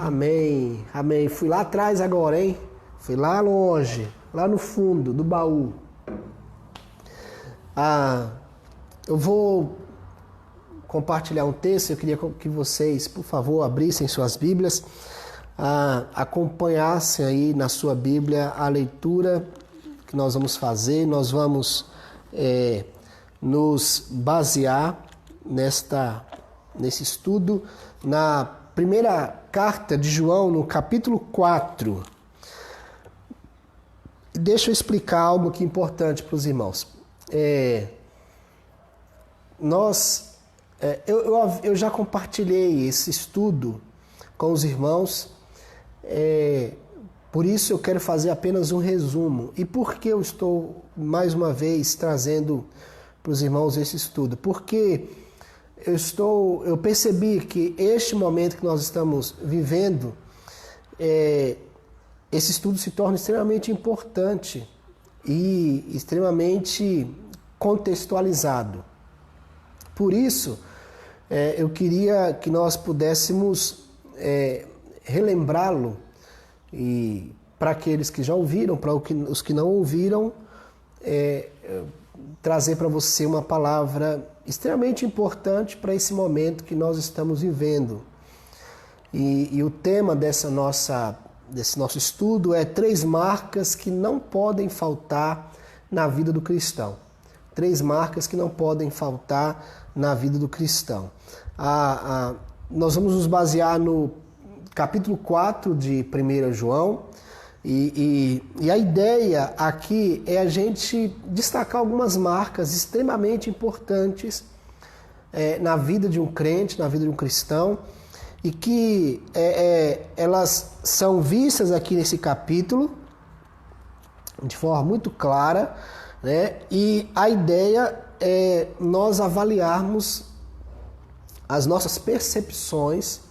Amém, amém. Fui lá atrás agora, hein? Fui lá longe, lá no fundo do baú. Eu vou compartilhar um texto. Eu queria que vocês, por favor, abrissem suas Bíblias, acompanhassem aí na sua Bíblia a leitura que nós vamos fazer. Nós vamos nos basear nesse estudo na primeira carta de João, no capítulo 4. Deixa eu explicar algo que é importante para os irmãos. Eu já compartilhei esse estudo com os irmãos, por isso eu quero fazer apenas um resumo. E por que eu estou, mais uma vez, trazendo para os irmãos esse estudo? Porque eu percebi que este momento que nós estamos vivendo, esse estudo se torna extremamente importante e extremamente contextualizado. Por isso, eu queria que nós pudéssemos relembrá-lo, e para aqueles que já ouviram, para os que não ouviram, trazer para você uma palavra extremamente importante para esse momento que nós estamos vivendo. E o tema desse nosso estudo é 3 marcas que não podem faltar na vida do cristão. 3 marcas que não podem faltar na vida do cristão. Nós vamos nos basear no capítulo 4 de 1 João, e a ideia aqui é a gente destacar algumas marcas extremamente importantes na vida de um crente, na vida de um cristão, e que elas são vistas aqui nesse capítulo de forma muito clara, né? E a ideia é nós avaliarmos as nossas percepções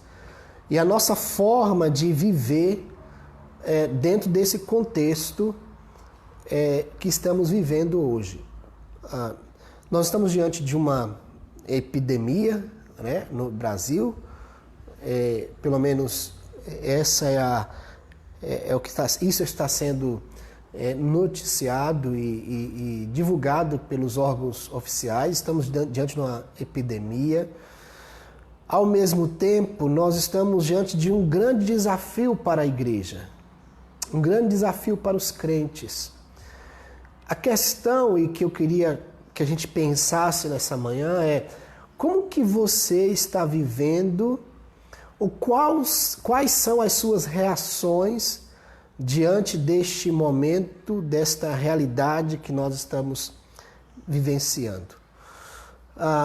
e a nossa forma de viver dentro desse contexto que estamos vivendo hoje. Nós estamos diante de uma epidemia, né, no Brasil. Pelo menos essa é o que isso está sendo noticiado e divulgado pelos órgãos oficiais. Estamos diante de uma epidemia. Ao mesmo tempo, nós estamos diante de um grande desafio para a igreja, um grande desafio para os crentes. A questão, e que eu queria que a gente pensasse nessa manhã, é como que você está vivendo, ou quais são as suas reações diante deste momento, desta realidade que nós estamos vivenciando.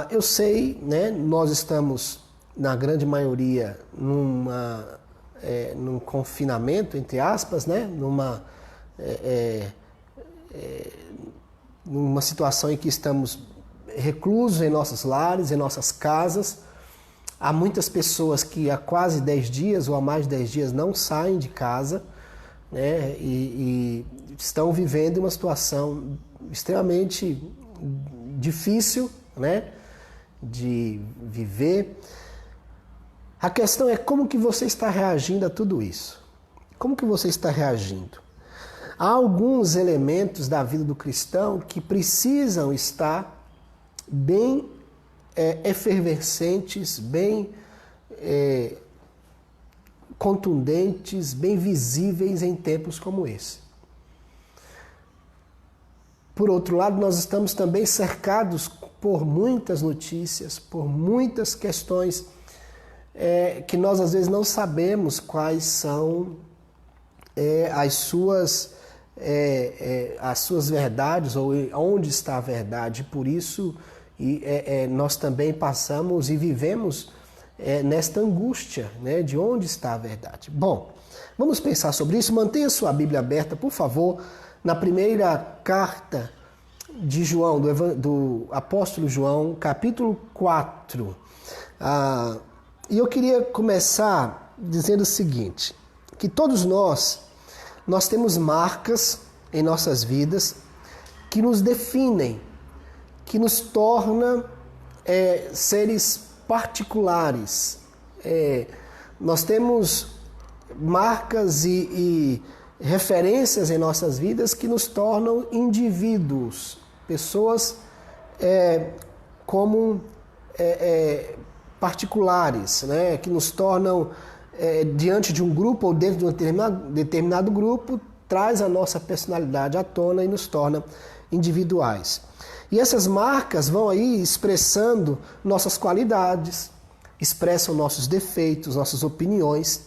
Eu sei, né, nós estamos, na grande maioria, num confinamento, entre aspas, né, numa situação em que estamos reclusos em nossos lares, em nossas casas. Há muitas pessoas que há quase 10 dias ou há mais de 10 dias não saem de casa, né, e estão vivendo uma situação extremamente difícil, né, de viver. A questão é como que você está reagindo a tudo isso. Como que você está reagindo? Há alguns elementos da vida do cristão que precisam estar bem efervescentes, bem contundentes, bem visíveis em tempos como esse. Por outro lado, nós estamos também cercados por muitas notícias, por muitas questões que nós às vezes não sabemos quais são as suas verdades, ou onde está a verdade. Por isso nós também passamos e vivemos nesta angústia, né, de onde está a verdade. Bom, vamos pensar sobre isso. Mantenha sua Bíblia aberta, por favor, na primeira carta de João, do apóstolo João, capítulo 4. E eu queria começar dizendo o seguinte, que todos nós temos marcas em nossas vidas que nos definem, que nos torna seres particulares. Nós temos marcas e referências em nossas vidas que nos tornam indivíduos, pessoas como particulares, né? Que nos tornam diante de um grupo ou dentro de um determinado grupo, traz a nossa personalidade à tona e nos torna individuais. E essas marcas vão aí expressando nossas qualidades, expressam nossos defeitos, nossas opiniões.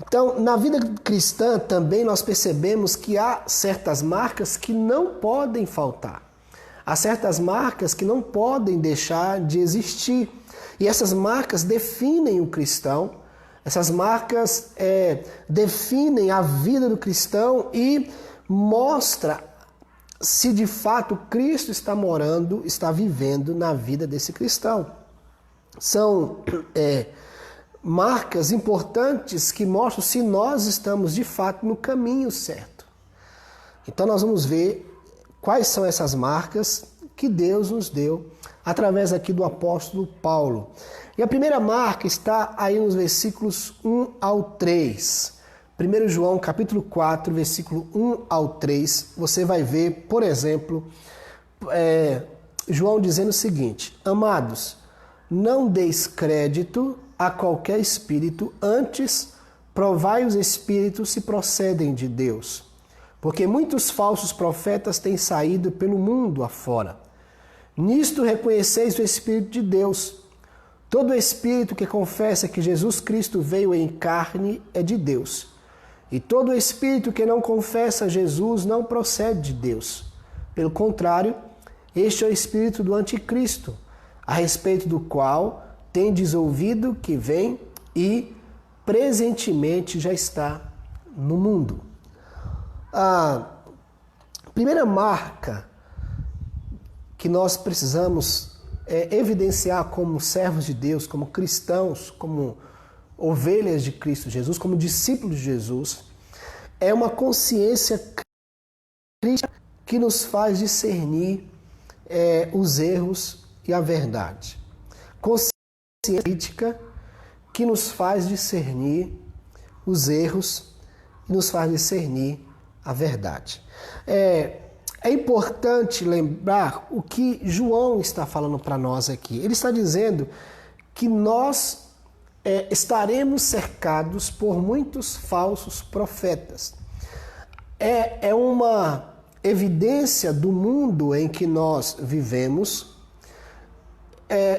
Então, na vida cristã também nós percebemos que há certas marcas que não podem faltar. Há certas marcas que não podem deixar de existir. E essas marcas definem o cristão, essas marcas definem a vida do cristão e mostra se de fato Cristo está morando, está vivendo na vida desse cristão. São marcas importantes que mostram se nós estamos de fato no caminho certo. Então nós vamos ver quais são essas marcas que Deus nos deu através aqui do apóstolo Paulo. E a primeira marca está aí nos versículos 1 ao 3. 1 João capítulo 4, versículo 1 ao 3, você vai ver, por exemplo, João dizendo o seguinte: Amados, não deis crédito a qualquer espírito, antes provai os espíritos se procedem de Deus. Porque muitos falsos profetas têm saído pelo mundo afora. Nisto reconheceis o Espírito de Deus. Todo espírito que confessa que Jesus Cristo veio em carne é de Deus. E todo espírito que não confessa Jesus não procede de Deus. Pelo contrário, este é o espírito do anticristo, a respeito do qual tendes ouvido que vem e presentemente já está no mundo. A primeira marca que nós precisamos evidenciar como servos de Deus, como cristãos, como ovelhas de Cristo Jesus, como discípulos de Jesus, é uma consciência crítica que nos faz discernir os erros e a verdade. Consciência crítica que nos faz discernir os erros e nos faz discernir a verdade. É importante lembrar o que João está falando para nós aqui. Ele está dizendo que nós estaremos cercados por muitos falsos profetas. É uma evidência do mundo em que nós vivemos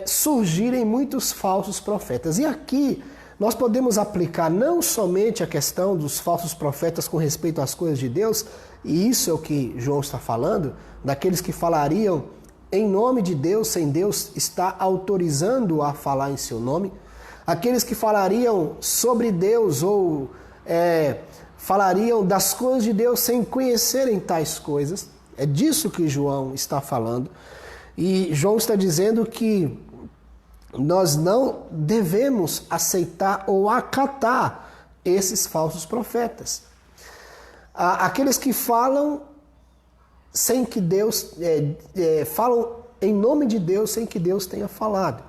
surgirem muitos falsos profetas. E aqui nós podemos aplicar não somente a questão dos falsos profetas com respeito às coisas de Deus, e isso é o que João está falando, daqueles que falariam em nome de Deus, sem Deus estar autorizando a falar em seu nome, aqueles que falariam sobre Deus ou falariam das coisas de Deus sem conhecerem tais coisas. É disso que João está falando. E João está dizendo que nós não devemos aceitar ou acatar esses falsos profetas. Aqueles que falam sem que Deus falam em nome de Deus sem que Deus tenha falado.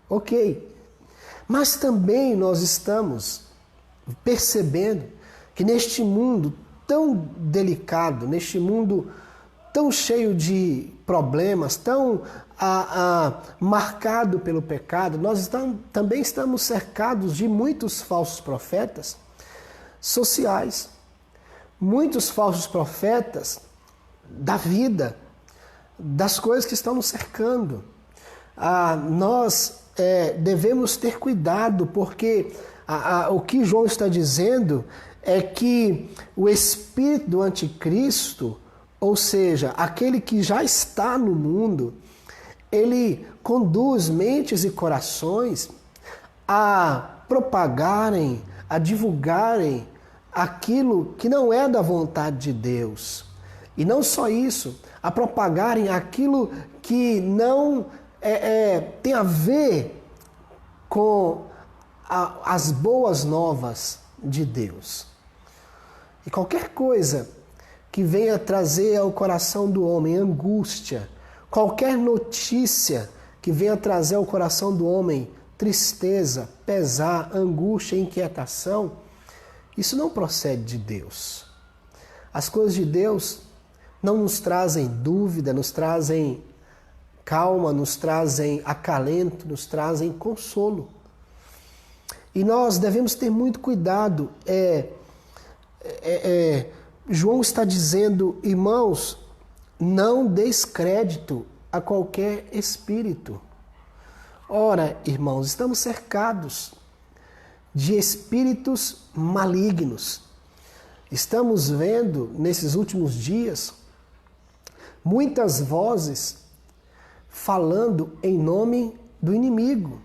Ok. Mas também nós estamos percebendo que neste mundo tão delicado, neste mundo tão cheio de problemas, tão marcado pelo pecado, nós também estamos cercados de muitos falsos profetas sociais, muitos falsos profetas da vida, das coisas que estão nos cercando. Nós devemos ter cuidado, porque o que João está dizendo é que o espírito do anticristo, ou seja, aquele que já está no mundo, ele conduz mentes e corações a propagarem, a divulgarem aquilo que não é da vontade de Deus. E não só isso, a propagarem aquilo que não tem a ver com as boas novas de Deus. E qualquer coisa que venha trazer ao coração do homem angústia, qualquer notícia que venha trazer ao coração do homem tristeza, pesar, angústia, inquietação, Isso não procede de Deus. As coisas de Deus não nos trazem dúvida, nos trazem calma, nos trazem acalento, nos trazem consolo. E nós devemos ter muito cuidado. João está dizendo, irmãos, não deis crédito a qualquer espírito. Ora, irmãos, estamos cercados de espíritos malignos. Estamos vendo, nesses últimos dias, muitas vozes falando em nome do inimigo.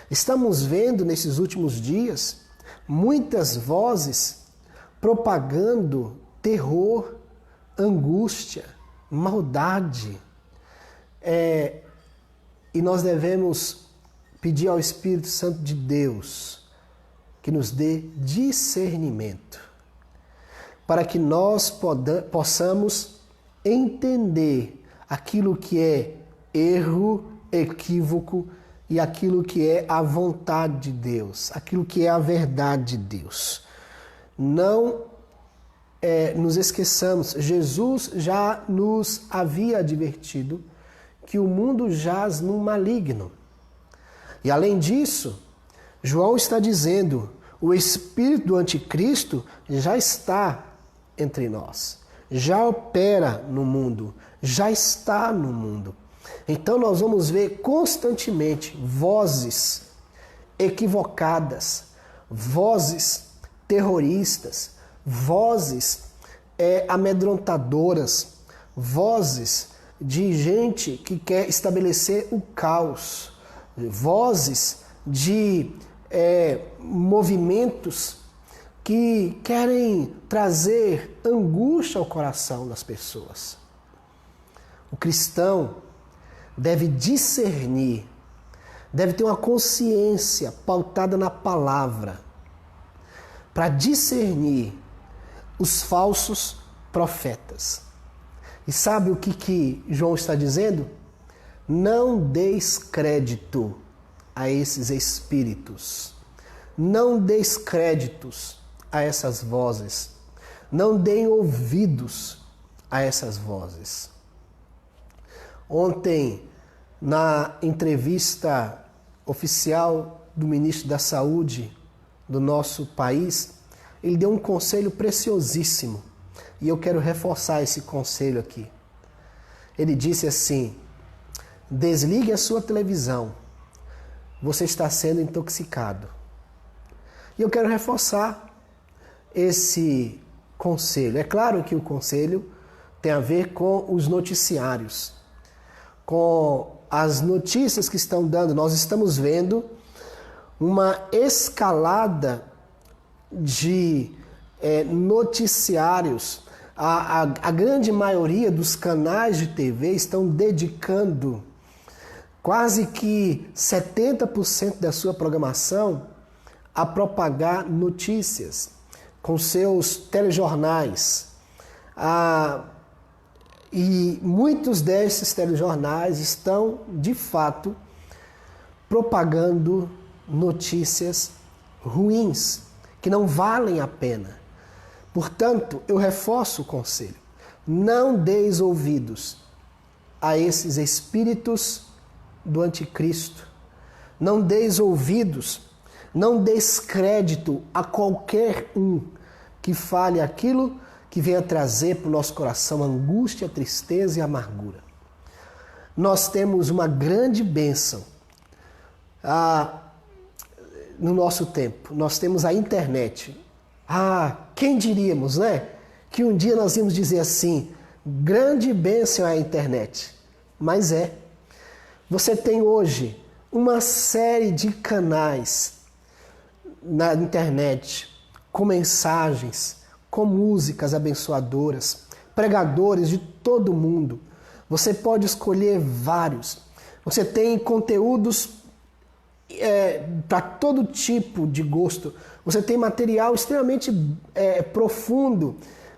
Estamos vendo, nesses últimos dias, muitas vozes propagando terror, angústia, maldade. E nós devemos pedir ao Espírito Santo de Deus que nos dê discernimento, para que nós possamos entender aquilo que é erro, equívoco e aquilo que é a vontade de Deus, aquilo que é a verdade de Deus. Não nos esqueçamos, Jesus já nos havia advertido que o mundo jaz no maligno. E além disso, João está dizendo, o espírito do anticristo já está entre nós, já opera no mundo, já está no mundo. Então nós vamos ver constantemente vozes equivocadas, vozes terroristas, vozes amedrontadoras, vozes de gente que quer estabelecer o caos, vozes de movimentos que querem trazer angústia ao coração das pessoas. O cristão deve discernir, deve ter uma consciência pautada na palavra, para discernir os falsos profetas. E sabe o que João está dizendo? Não deis crédito a esses espíritos. Não deis créditos a essas vozes. Não deem ouvidos a essas vozes. Ontem, na entrevista oficial do ministro da Saúde do nosso país, ele deu um conselho preciosíssimo. E eu quero reforçar esse conselho aqui. Ele disse assim: desligue a sua televisão. Você está sendo intoxicado. E eu quero reforçar esse conselho. É claro que o conselho tem a ver com os noticiários, com as notícias que estão dando. Nós estamos vendo uma escalada de noticiários. A grande maioria dos canais de TV estão dedicando quase que 70% da sua programação a propagar notícias com seus telejornais. E muitos desses telejornais estão, de fato, propagando notícias ruins, que não valem a pena. Portanto, eu reforço o conselho. Não deis ouvidos a esses espíritos do anticristo. Não deis ouvidos, não deis crédito a qualquer um que fale aquilo que venha trazer para o nosso coração angústia, tristeza e amargura. Nós temos uma grande bênção no nosso tempo. Nós temos a internet. Quem diríamos, né? Que um dia nós íamos dizer assim, grande bênção é a internet. Mas é. Você tem hoje uma série de canais na internet com mensagens, com músicas abençoadoras, pregadores de todo mundo. Você pode escolher vários. Você tem conteúdos para todo tipo de gosto. Você tem material extremamente profundo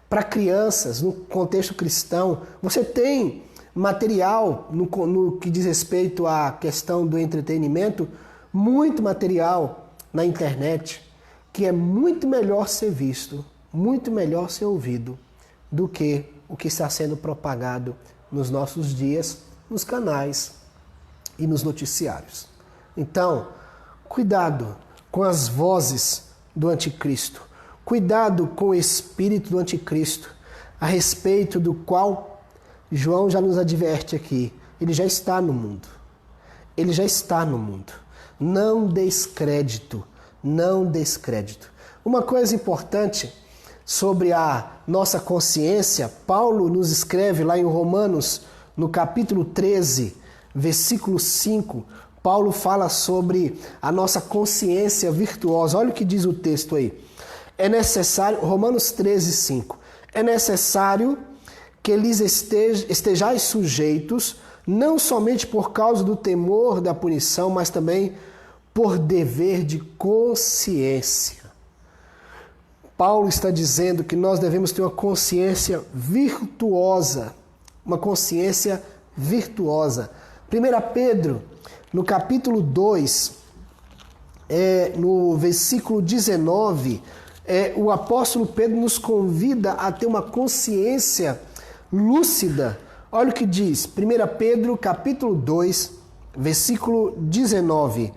para crianças, no contexto cristão. Você tem material no que diz respeito à questão do entretenimento, muito material na internet, que é muito melhor ser visto, muito melhor ser ouvido do que o que está sendo propagado nos nossos dias, nos canais e nos noticiários. Então, cuidado com as vozes do anticristo. Cuidado com o espírito do anticristo, a respeito do qual João já nos adverte aqui. Ele já está no mundo. Ele já está no mundo. Não descrédito. Não descrédito. Uma coisa importante sobre a nossa consciência, Paulo nos escreve lá em Romanos, no capítulo 13, versículo 5, Paulo fala sobre a nossa consciência virtuosa. Olha o que diz o texto aí. É necessário, Romanos 13, 5, é necessário que lhes estejais sujeitos, não somente por causa do temor da punição, mas também por dever de consciência. Paulo está dizendo que nós devemos ter uma consciência virtuosa. Uma consciência virtuosa. 1 Pedro, no capítulo 2, no versículo 19, o apóstolo Pedro nos convida a ter uma consciência lúcida. Olha o que diz, 1 Pedro, capítulo 2, versículo 19.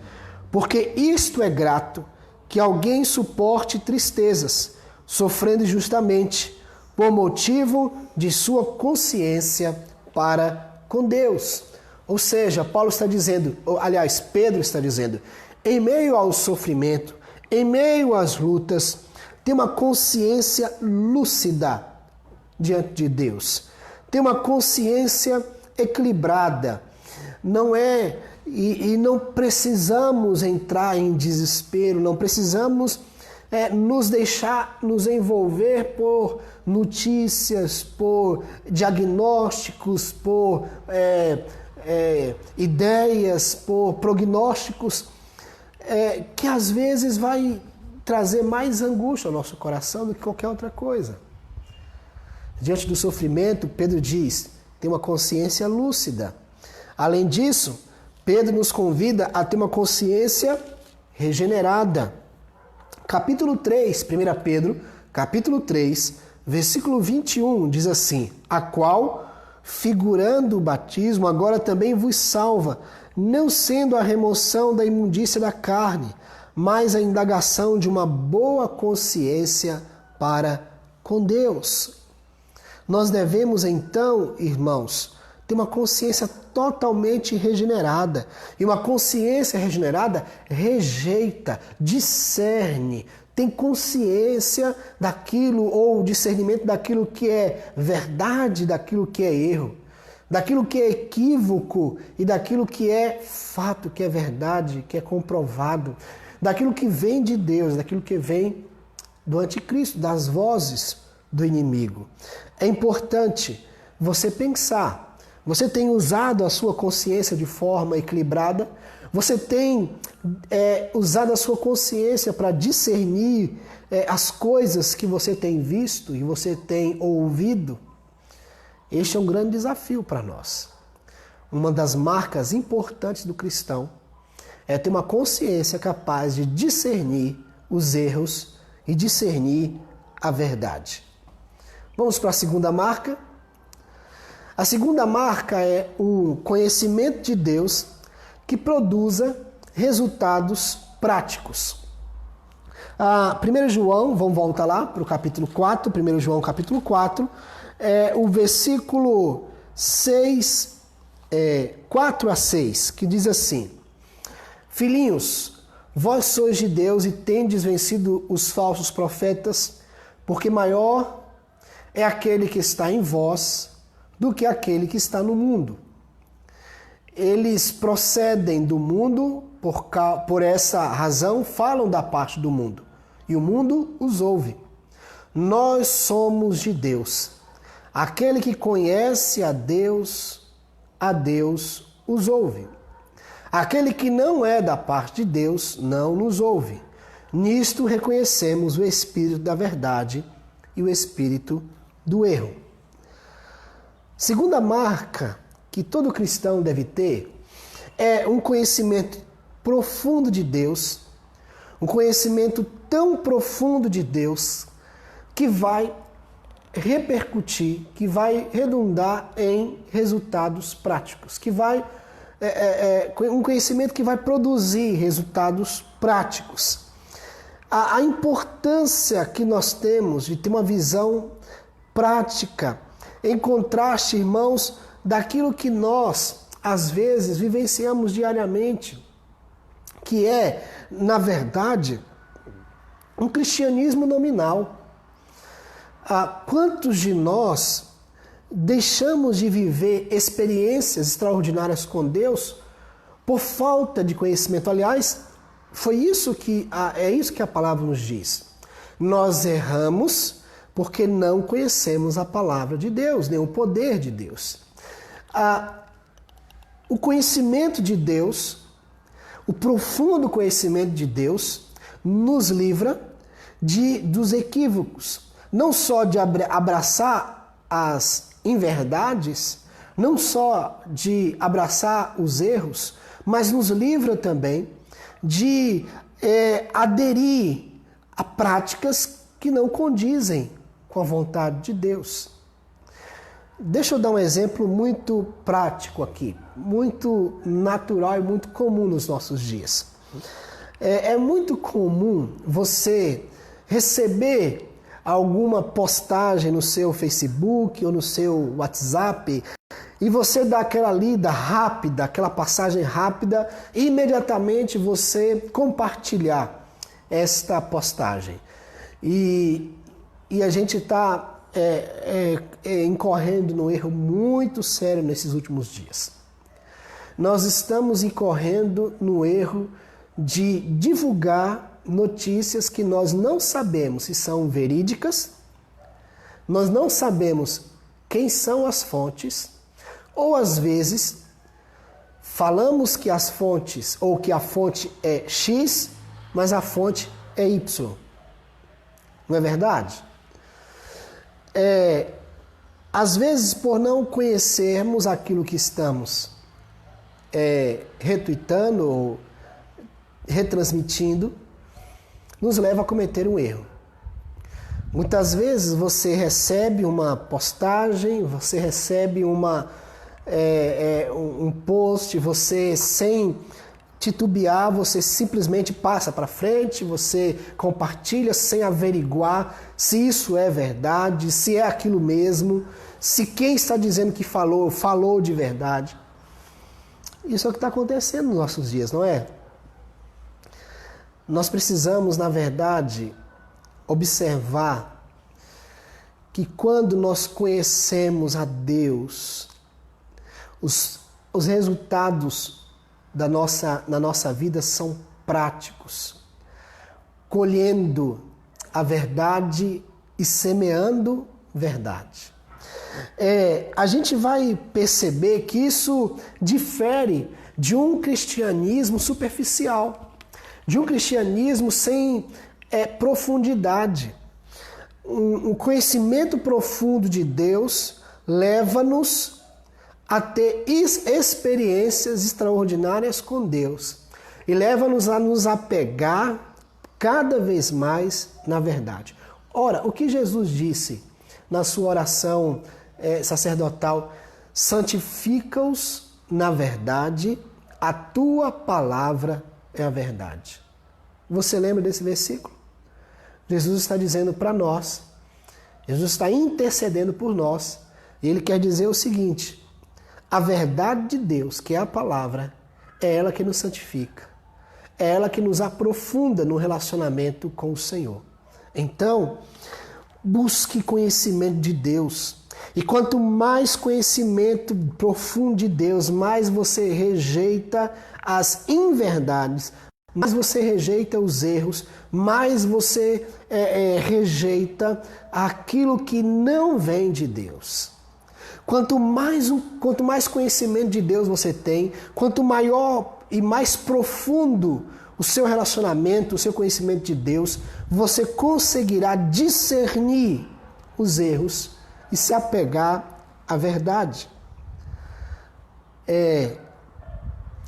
Porque isto é grato, que alguém suporte tristezas, sofrendo injustamente, por motivo de sua consciência para com Deus. Ou seja, Paulo está dizendo, aliás, Pedro está dizendo, em meio ao sofrimento, em meio às lutas, tem uma consciência lúcida diante de Deus. Tem uma consciência equilibrada. Não é, e não precisamos entrar em desespero, não precisamos nos deixar nos envolver por notícias, por diagnósticos, por ideias, por prognósticos, que às vezes vai trazer mais angústia ao nosso coração do que qualquer outra coisa. Diante do sofrimento, Pedro diz, tem uma consciência lúcida. Além disso, Pedro nos convida a ter uma consciência regenerada. Capítulo 3, 1 Pedro, capítulo 3, versículo 21, diz assim, a qual, figurando o batismo, agora também vos salva, não sendo a remoção da imundícia da carne, mas a indagação de uma boa consciência para com Deus. Nós devemos então, irmãos, ter uma consciência totalmente regenerada. E uma consciência regenerada rejeita, discerne, tem consciência daquilo ou discernimento daquilo que é verdade, daquilo que é erro, daquilo que é equívoco e daquilo que é fato, que é verdade, que é comprovado, daquilo que vem de Deus, daquilo que vem do anticristo, das vozes do inimigo. É importante você pensar. Você tem usado a sua consciência de forma equilibrada? Você tem usado a sua consciência para discernir as coisas que você tem visto e você tem ouvido? Este é um grande desafio para nós. Uma das marcas importantes do cristão é ter uma consciência capaz de discernir os erros e discernir a verdade. Vamos para a segunda marca. A segunda marca é o conhecimento de Deus que produza resultados práticos. 1 João, vamos voltar lá para o capítulo 4, 1 João capítulo 4, o versículo 6, 4 a 6, que diz assim, filhinhos, vós sois de Deus e tendes vencido os falsos profetas, porque maior é aquele que está em vós do que aquele que está no mundo. Eles procedem do mundo, por essa razão falam da parte do mundo, e o mundo os ouve. Nós somos de Deus. Aquele que conhece a Deus os ouve. Aquele que não é da parte de Deus não nos ouve. Nisto reconhecemos o espírito da verdade e o espírito do erro. Segunda marca que todo cristão deve ter é um conhecimento profundo de Deus, Um conhecimento tão profundo de Deus que vai repercutir, que vai redundar em resultados práticos, que vai um conhecimento que vai produzir resultados práticos. A importância que nós temos de ter uma visão prática, em contraste, irmãos, daquilo que nós, às vezes, vivenciamos diariamente, que é, na verdade, um cristianismo nominal. Quantos de nós deixamos de viver experiências extraordinárias com Deus por falta de conhecimento? Aliás, é isso que a palavra nos diz. Nós erramos porque não conhecemos a palavra de Deus, nem o poder de Deus. O conhecimento de Deus, o profundo conhecimento de Deus, nos livra dos equívocos. Não só de abraçar as inverdades, não só de abraçar os erros, mas nos livra também de aderir a práticas que não condizem com a vontade de Deus. Deixa eu dar um exemplo muito prático aqui, muito natural e muito comum nos nossos dias. É muito comum você receber alguma postagem no seu Facebook ou no seu WhatsApp e você dá aquela lida rápida, aquela passagem rápida e imediatamente você compartilhar esta postagem. E a gente está incorrendo num erro muito sério nesses últimos dias. Nós estamos incorrendo no erro de divulgar notícias que nós não sabemos se são verídicas, nós não sabemos quem são as fontes, ou às vezes falamos que as fontes, ou que a fonte é X, mas a fonte é Y. Não é verdade? Às vezes, por não conhecermos aquilo que estamos retuitando ou retransmitindo, nos leva a cometer um erro. Muitas vezes você recebe uma postagem, você recebe um post, você sem titubear, você simplesmente passa para frente, você compartilha sem averiguar se isso é verdade, se é aquilo mesmo, se quem está dizendo que falou de verdade. Isso é o que está acontecendo nos nossos dias, não é? Nós precisamos, na verdade, observar que quando nós conhecemos a Deus, os resultados na nossa vida são práticos, colhendo a verdade e semeando verdade. A gente vai perceber que isso difere de um cristianismo superficial, de um cristianismo sem profundidade. Um conhecimento profundo de Deus leva-nos a ter experiências extraordinárias com Deus e leva-nos a nos apegar cada vez mais na verdade. Ora, o que Jesus disse na sua oração sacerdotal: santifica-os na verdade, a tua palavra é a verdade. Você lembra desse versículo? Jesus está dizendo para nós, Jesus está intercedendo por nós, e ele quer dizer o seguinte: a verdade de Deus, que é a palavra, é ela que nos santifica, é ela que nos aprofunda no relacionamento com o Senhor. Então, busque conhecimento de Deus. E quanto mais conhecimento profundo de Deus, mais você rejeita as inverdades, mais você rejeita os erros, mais você rejeita aquilo que não vem de Deus. Quanto mais conhecimento de Deus você tem, quanto maior e mais profundo o seu relacionamento, o seu conhecimento de Deus, você conseguirá discernir os erros e se apegar à verdade.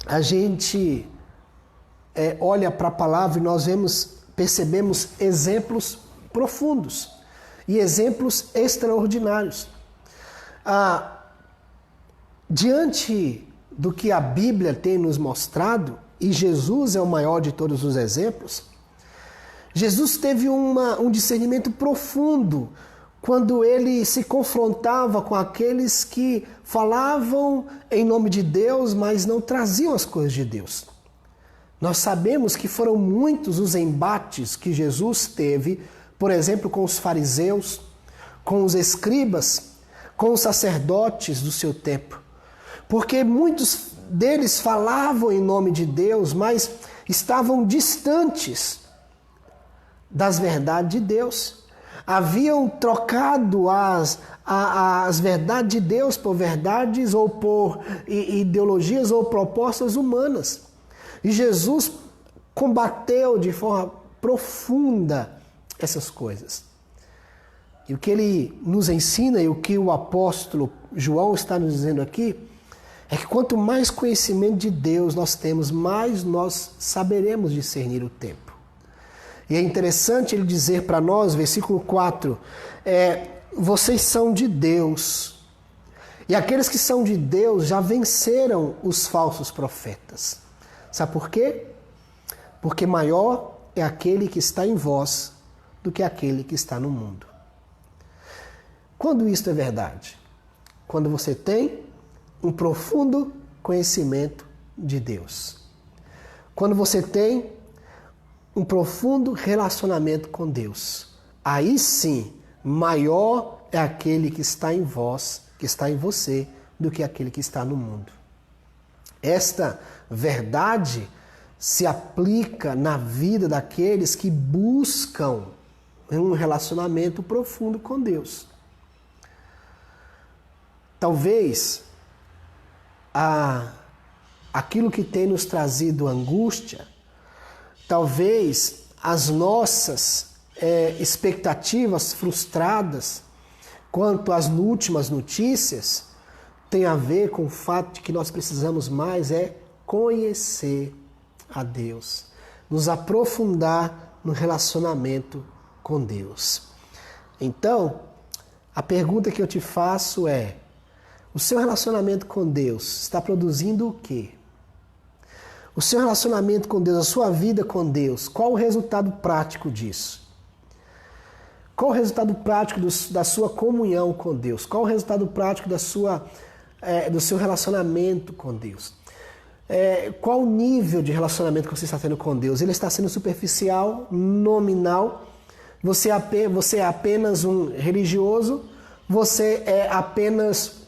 A gente olha para a palavra e nós percebemos exemplos profundos e exemplos extraordinários. Diante do que a Bíblia tem nos mostrado, e Jesus é o maior de todos os exemplos, Jesus teve um discernimento profundo quando ele se confrontava com aqueles que falavam em nome de Deus, mas não traziam as coisas de Deus. Nós sabemos que foram muitos os embates que Jesus teve, por exemplo, com os fariseus, com os escribas, com os sacerdotes do seu tempo. Porque muitos deles falavam em nome de Deus, mas estavam distantes das verdades de Deus. Haviam trocado as verdades de Deus por verdades ou por ideologias ou propostas humanas. E Jesus combateu de forma profunda essas coisas. E o que ele nos ensina e o que o apóstolo João está nos dizendo aqui é que quanto mais conhecimento de Deus nós temos, mais nós saberemos discernir o tempo. E é interessante ele dizer para nós, versículo 4, vocês são de Deus. E aqueles que são de Deus já venceram os falsos profetas. Sabe por quê? Porque maior é aquele que está em vós do que aquele que está no mundo. Quando isso é verdade? Quando você tem um profundo conhecimento de Deus. Quando você tem um profundo relacionamento com Deus. Aí sim, maior é aquele que está em vós, que está em você, do que aquele que está no mundo. Esta verdade se aplica na vida daqueles que buscam um relacionamento profundo com Deus. Talvez aquilo que tem nos trazido angústia, talvez as nossas expectativas frustradas quanto às últimas notícias tem a ver com o fato de que nós precisamos mais conhecer a Deus, nos aprofundar no relacionamento com Deus. Então, a pergunta que eu te faço é: o seu relacionamento com Deus está produzindo o quê? O seu relacionamento com Deus, a sua vida com Deus, qual o resultado prático disso? Qual o resultado prático da sua comunhão com Deus? Qual o resultado prático do seu relacionamento com Deus? Qual o nível de relacionamento que você está tendo com Deus? Ele está sendo superficial, nominal? Você é apenas um religioso? Você é apenas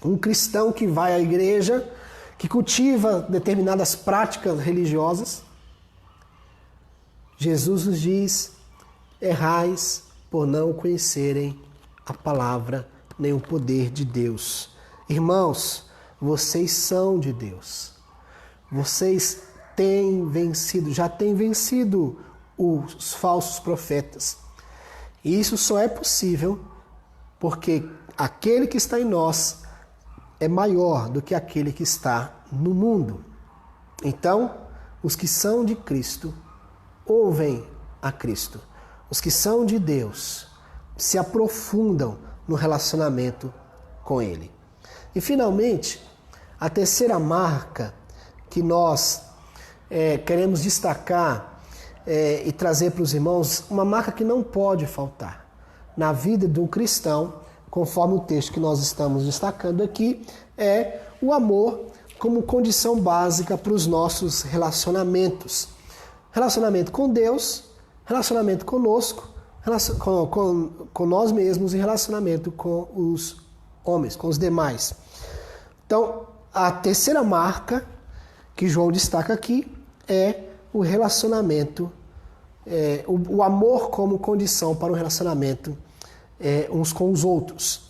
um cristão que vai à igreja, que cultiva determinadas práticas religiosas? Jesus nos diz: errais por não conhecerem a palavra nem o poder de Deus. Irmãos, vocês são de Deus. Vocês já têm vencido os falsos profetas. E isso só é possível porque aquele que está em nós é maior do que aquele que está no mundo. Então, os que são de Cristo ouvem a Cristo. Os que são de Deus se aprofundam no relacionamento com Ele. E, finalmente, a terceira marca que nós queremos destacar e trazer para os irmãos, uma marca que não pode faltar na vida de um cristão, conforme o texto que nós estamos destacando aqui, é o amor como condição básica para os nossos relacionamentos. Relacionamento com Deus, relacionamento conosco, com nós mesmos e relacionamento com os homens, com os demais. Então, a terceira marca que João destaca aqui é o relacionamento, o amor como condição para o relacionamento uns com os outros.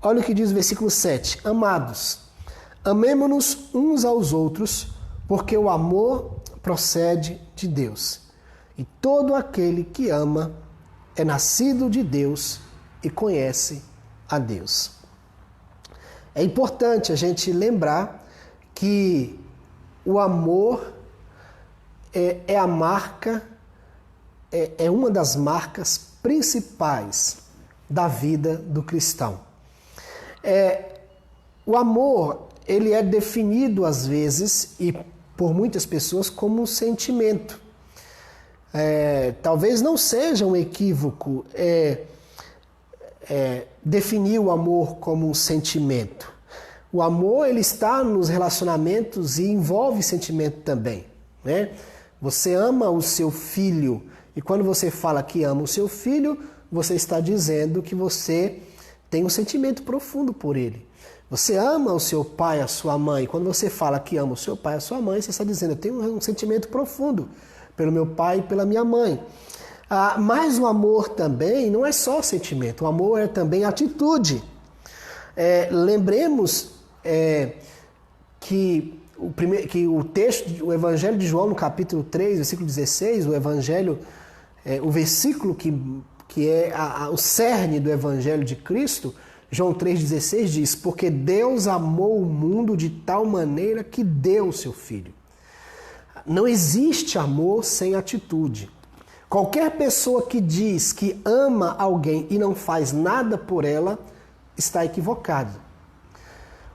Olha o que diz o versículo 7. Amados, amemo-nos uns aos outros, porque o amor procede de Deus. E todo aquele que ama é nascido de Deus e conhece a Deus. É importante a gente lembrar que o amor é a marca, é uma das marcas principais da vida do cristão. O amor, ele é definido às vezes e por muitas pessoas como um sentimento. Talvez não seja um equívoco definir o amor como um sentimento. O amor, ele está nos relacionamentos e envolve sentimento também, né? Você ama o seu filho e quando você fala que ama o seu filho, você está dizendo que você tem um sentimento profundo por ele. Você ama o seu pai, a sua mãe. Quando você fala que ama o seu pai, a sua mãe, você está dizendo, eu tenho um sentimento profundo pelo meu pai e pela minha mãe. Mas o amor também não é só sentimento, o amor é também atitude. Lembremos que o texto, o Evangelho de João, no capítulo 3, versículo 16, o versículo que é o cerne do Evangelho de Cristo, João 3,16 diz, porque Deus amou o mundo de tal maneira que deu o seu Filho. Não existe amor sem atitude. Qualquer pessoa que diz que ama alguém e não faz nada por ela, está equivocado.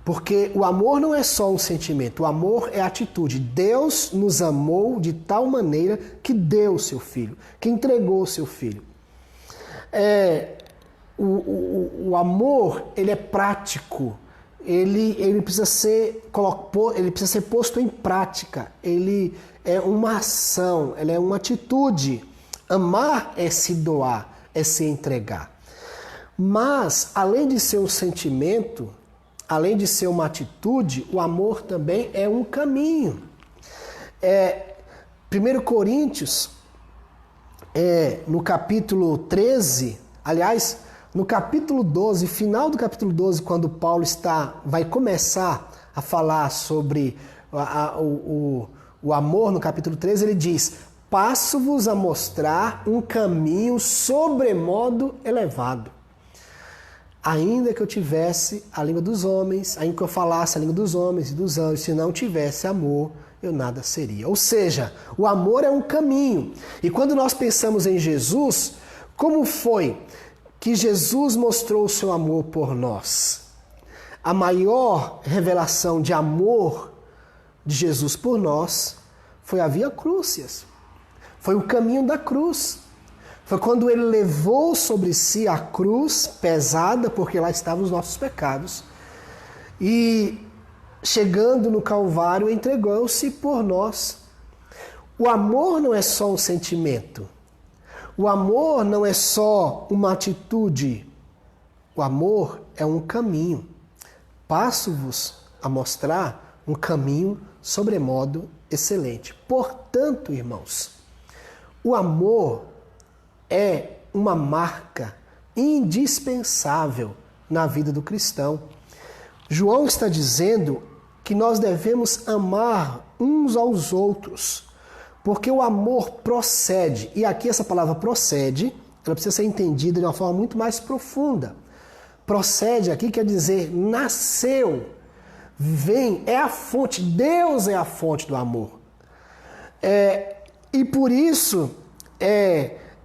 Porque o amor não é só um sentimento, o amor é atitude. Deus nos amou de tal maneira que deu o seu Filho, que entregou o seu Filho. O amor, ele é prático, ele precisa ser posto em prática, ele é uma ação, ele é uma atitude. Amar é se doar, é se entregar. Mas, além de ser um sentimento, além de ser uma atitude, o amor também é um caminho. 1 Coríntios, no capítulo 13, aliás, no capítulo 12, final do capítulo 12, quando Paulo vai começar a falar sobre o amor, no capítulo 13, ele diz, passo-vos a mostrar um caminho sobremodo elevado. Ainda que eu tivesse a língua dos homens, ainda que eu falasse a língua dos homens e dos anjos, se não tivesse amor, eu nada seria. Ou seja, o amor é um caminho. E quando nós pensamos em Jesus, como foi que Jesus mostrou o seu amor por nós? A maior revelação de amor de Jesus por nós foi a Via Crucis. Foi o caminho da cruz. Foi quando ele levou sobre si a cruz pesada, porque lá estavam os nossos pecados. E chegando no Calvário, entregou-se por nós. O amor não é só um sentimento. O amor não é só uma atitude. O amor é um caminho. Passo-vos a mostrar um caminho sobremodo excelente. Portanto, irmãos, o amor é uma marca indispensável na vida do cristão. João está dizendo que nós devemos amar uns aos outros, porque o amor procede, e aqui essa palavra procede, ela precisa ser entendida de uma forma muito mais profunda. Procede aqui quer dizer nasceu, vem, é a fonte, Deus é a fonte do amor. E por isso,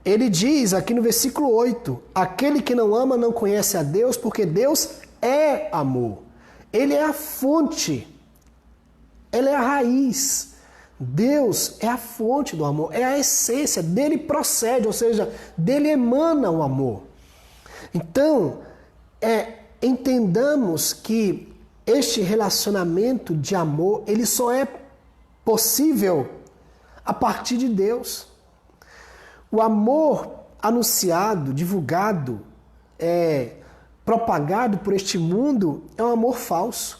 ele diz aqui no versículo 8, aquele que não ama não conhece a Deus, porque Deus é amor. Ele é a fonte, ele é a raiz. Deus é a fonte do amor, é a essência, dele procede, ou seja, dele emana o amor. Então, entendamos que este relacionamento de amor, ele só é possível a partir de Deus. O amor anunciado, divulgado, propagado por este mundo é um amor falso.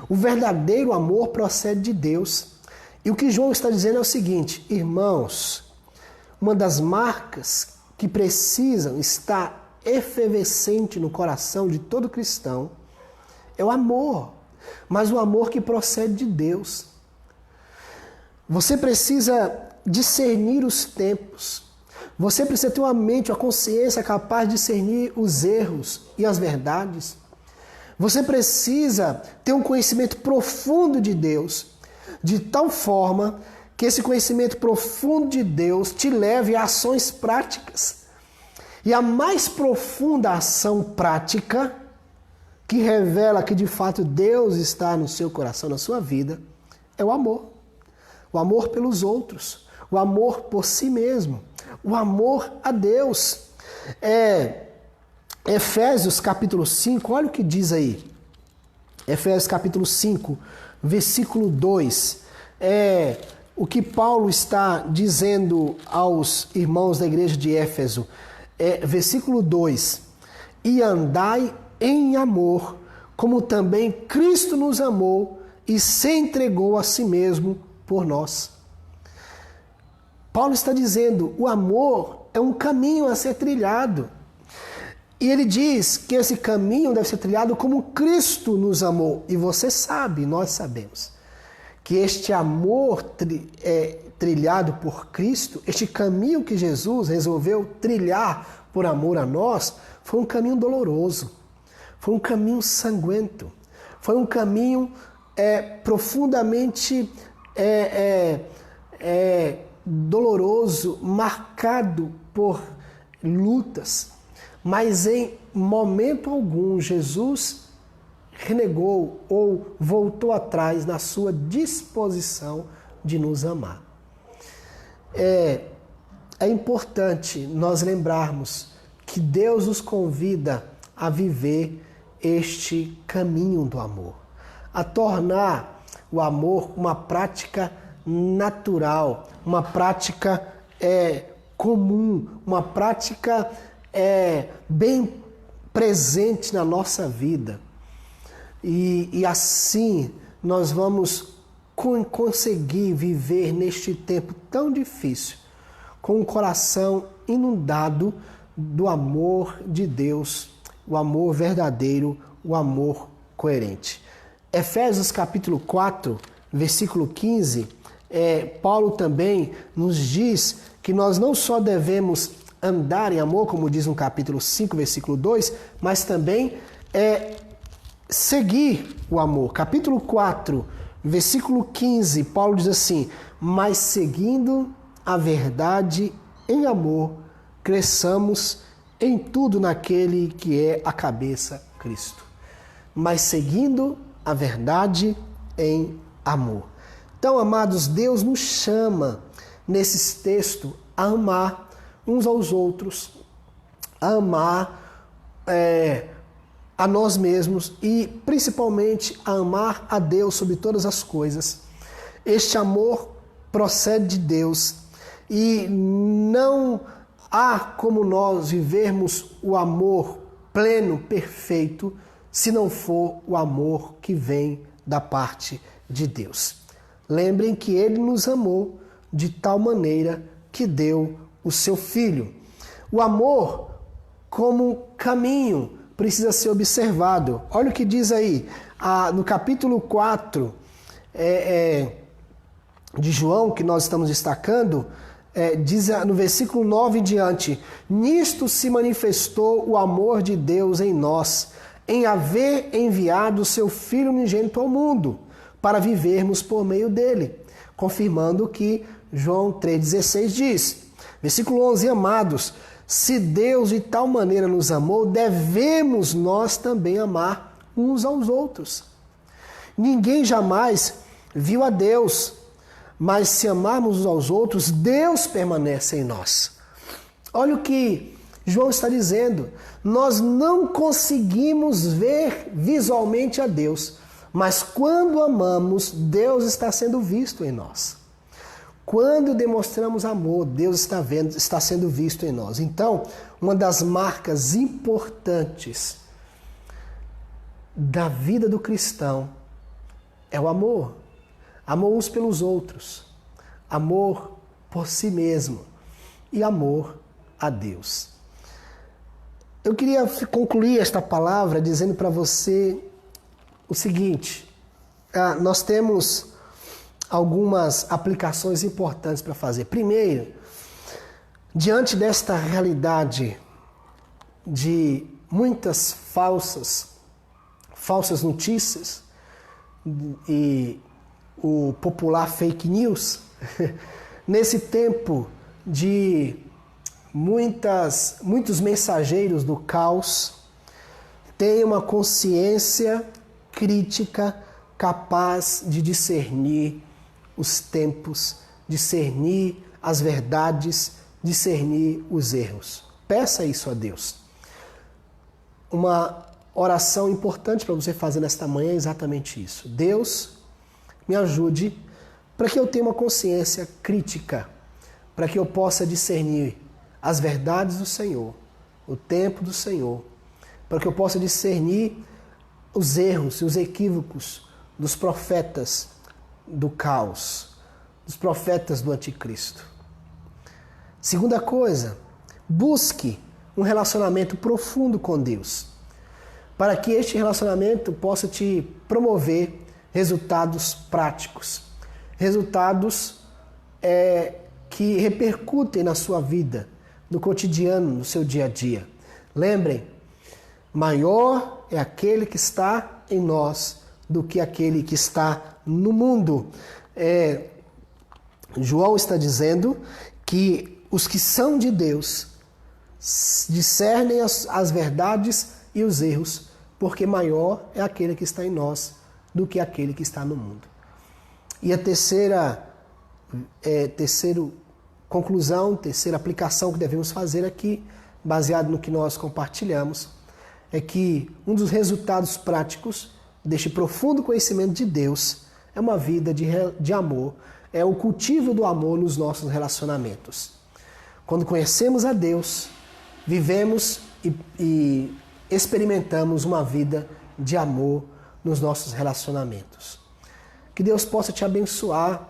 O verdadeiro amor procede de Deus. E o que João está dizendo é o seguinte, irmãos, uma das marcas que precisam estar efervescente no coração de todo cristão é o amor, mas o amor que procede de Deus. Você precisa discernir os tempos. Você precisa ter uma mente, uma consciência capaz de discernir os erros e as verdades. Você precisa ter um conhecimento profundo de Deus, de tal forma que esse conhecimento profundo de Deus te leve a ações práticas. E a mais profunda ação prática, que revela que de fato Deus está no seu coração, na sua vida, é o amor. O amor pelos outros, o amor por si mesmo, o amor a Deus. Efésios capítulo 5, olha o que diz aí. Efésios capítulo 5, versículo 2. O que Paulo está dizendo aos irmãos da igreja de Éfeso. Versículo 2. E andai em amor, como também Cristo nos amou e se entregou a si mesmo por nós. Paulo está dizendo, o amor é um caminho a ser trilhado. E ele diz que esse caminho deve ser trilhado como Cristo nos amou. E você sabe, nós sabemos, que este amor trilhado por Cristo, este caminho que Jesus resolveu trilhar por amor a nós, foi um caminho doloroso, foi um caminho sanguento, foi um caminho profundamente doloroso, marcado por lutas. Mas em momento algum, Jesus renegou ou voltou atrás na sua disposição de nos amar. É importante nós lembrarmos que Deus nos convida a viver este caminho do amor, a tornar o amor uma prática natural, uma prática comum, uma prática bem presente na nossa vida. E assim nós vamos conseguir viver neste tempo tão difícil, com o coração inundado do amor de Deus, o amor verdadeiro, o amor coerente. Efésios capítulo 4, versículo 15, Paulo também nos diz que nós não só devemos andar em amor, como diz no capítulo 5, versículo 2, mas também seguir o amor. Capítulo 4, versículo 15, Paulo diz assim, mas seguindo a verdade em amor, cresçamos em tudo naquele que é a cabeça, Cristo. Mas seguindo a verdade em amor. Então, amados, Deus nos chama nesses textos a amar uns aos outros, a amar a nós mesmos e principalmente a amar a Deus sobre todas as coisas. Este amor procede de Deus e não há como nós vivermos o amor pleno, perfeito, se não for o amor que vem da parte de Deus. Lembrem que Ele nos amou de tal maneira que deu o seu Filho. O amor como caminho precisa ser observado. Olha o que diz aí, no capítulo 4 de João, que nós estamos destacando, diz no versículo 9 em diante, nisto se manifestou o amor de Deus em nós, em haver enviado o seu Filho unigênito ao mundo, para vivermos por meio dele, confirmando o que João 3,16 diz. Versículo 11, amados, se Deus de tal maneira nos amou, devemos nós também amar uns aos outros. Ninguém jamais viu a Deus, mas se amarmos uns aos outros, Deus permanece em nós. Olha o que João está dizendo. Nós não conseguimos ver visualmente a Deus, mas quando amamos, Deus está sendo visto em nós. Quando demonstramos amor, Deus está sendo visto em nós. Então, uma das marcas importantes da vida do cristão é o amor. Amor uns pelos outros, amor por si mesmo e amor a Deus. Eu queria concluir esta palavra dizendo para você o seguinte, nós temos algumas aplicações importantes para fazer. Primeiro, diante desta realidade de muitas falsas notícias e o popular fake news, nesse tempo de muitos mensageiros do caos, tenha uma consciência crítica capaz de discernir os tempos, discernir as verdades, discernir os erros. Peça isso a Deus. Uma oração importante para você fazer nesta manhã é exatamente isso. Deus, me ajude para que eu tenha uma consciência crítica, para que eu possa discernir as verdades do Senhor, o tempo do Senhor, para que eu possa discernir os erros e os equívocos dos profetas do caos, dos profetas do anticristo. Segunda coisa, busque um relacionamento profundo com Deus, para que este relacionamento possa te promover resultados práticos, resultados que repercutem na sua vida, no cotidiano, no seu dia a dia. Lembrem, maior é aquele que está em nós do que aquele que está no mundo. João está dizendo que os que são de Deus discernem as verdades e os erros, porque maior é aquele que está em nós do que aquele que está no mundo. E a terceira aplicação que devemos fazer aqui, baseado no que nós compartilhamos, é que um dos resultados práticos deste profundo conhecimento de Deus é uma vida de amor, é o cultivo do amor nos nossos relacionamentos. Quando conhecemos a Deus, vivemos e experimentamos uma vida de amor nos nossos relacionamentos. Que Deus possa te abençoar,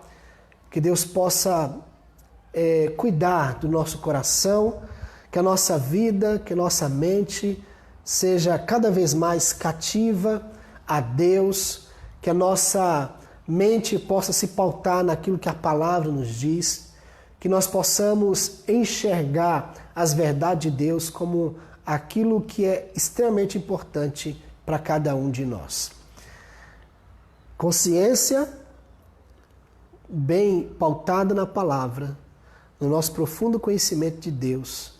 que Deus possa cuidar do nosso coração, que a nossa vida, que a nossa mente seja cada vez mais cativa a Deus, que a nossa mente possa se pautar naquilo que a palavra nos diz, que nós possamos enxergar as verdades de Deus como aquilo que é extremamente importante para cada um de nós. Consciência bem pautada na palavra, no nosso profundo conhecimento de Deus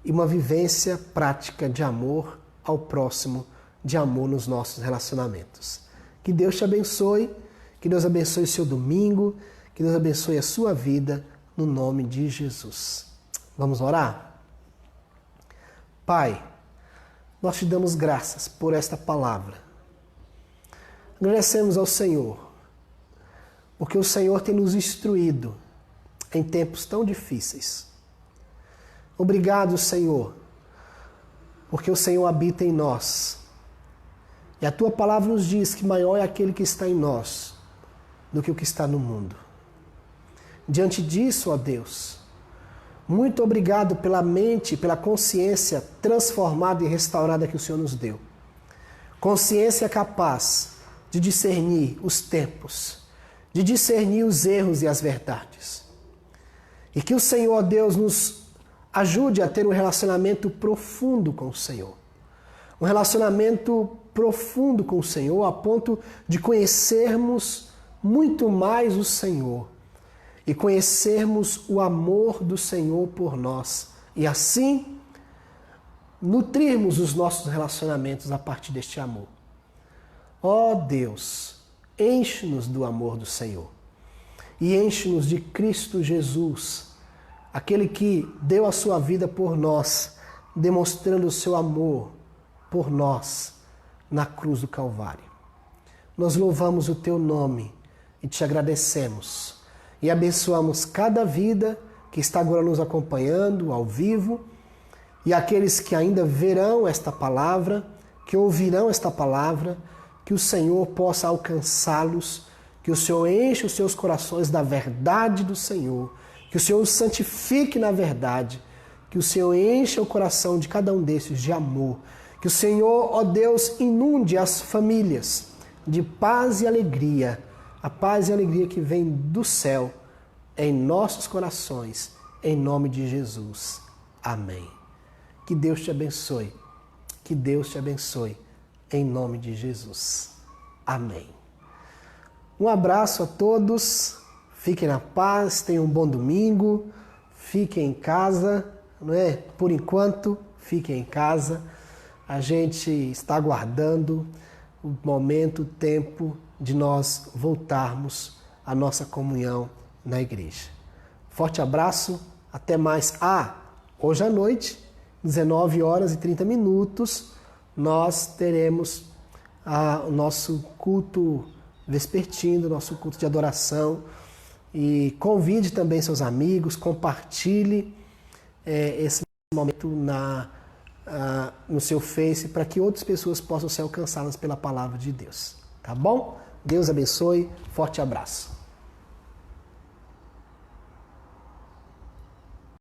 e uma vivência prática de amor ao próximo, de amor nos nossos relacionamentos. Que Deus te abençoe, que Deus abençoe o seu domingo, que Deus abençoe a sua vida, no nome de Jesus. Vamos orar? Pai, nós te damos graças por esta palavra. Agradecemos ao Senhor, porque o Senhor tem nos instruído em tempos tão difíceis. Obrigado, Senhor, porque o Senhor habita em nós. E a tua palavra nos diz que maior é aquele que está em nós do que o que está no mundo. Diante disso, ó Deus, muito obrigado pela mente, pela consciência transformada e restaurada que o Senhor nos deu. Consciência capaz de discernir os tempos, de discernir os erros e as verdades. E que o Senhor, ó Deus, nos ajude a ter um relacionamento profundo com o Senhor. Um relacionamento profundo com o Senhor, a ponto de conhecermos muito mais o Senhor e conhecermos o amor do Senhor por nós. E assim, nutrirmos os nossos relacionamentos a partir deste amor. Ó Deus, enche-nos do amor do Senhor e enche-nos de Cristo Jesus, aquele que deu a sua vida por nós, demonstrando o seu amor por nós na cruz do Calvário. Nós louvamos o teu nome e te agradecemos e abençoamos cada vida que está agora nos acompanhando ao vivo e aqueles que ainda verão esta palavra, que ouvirão esta palavra, que o Senhor possa alcançá-los, que o Senhor enche os seus corações da verdade do Senhor, que o Senhor os santifique na verdade, que o Senhor encha o coração de cada um desses de amor, que o Senhor, ó Deus, inunde as famílias de paz e alegria, a paz e a alegria que vem do céu em nossos corações, em nome de Jesus. Amém. Que Deus te abençoe. Que Deus te abençoe, em nome de Jesus. Amém. Um abraço a todos, fiquem na paz, tenham um bom domingo, fiquem em casa, não é? Por enquanto, fiquem em casa. A gente está aguardando o momento, o tempo de nós voltarmos à nossa comunhão na igreja. Forte abraço, até mais. Hoje à noite, 19 horas e 30 minutos, nós teremos o nosso culto vespertino, nosso culto de adoração. E convide também seus amigos, compartilhe esse momento no seu Face para que outras pessoas possam ser alcançadas pela palavra de Deus. Tá bom? Deus abençoe. Forte abraço.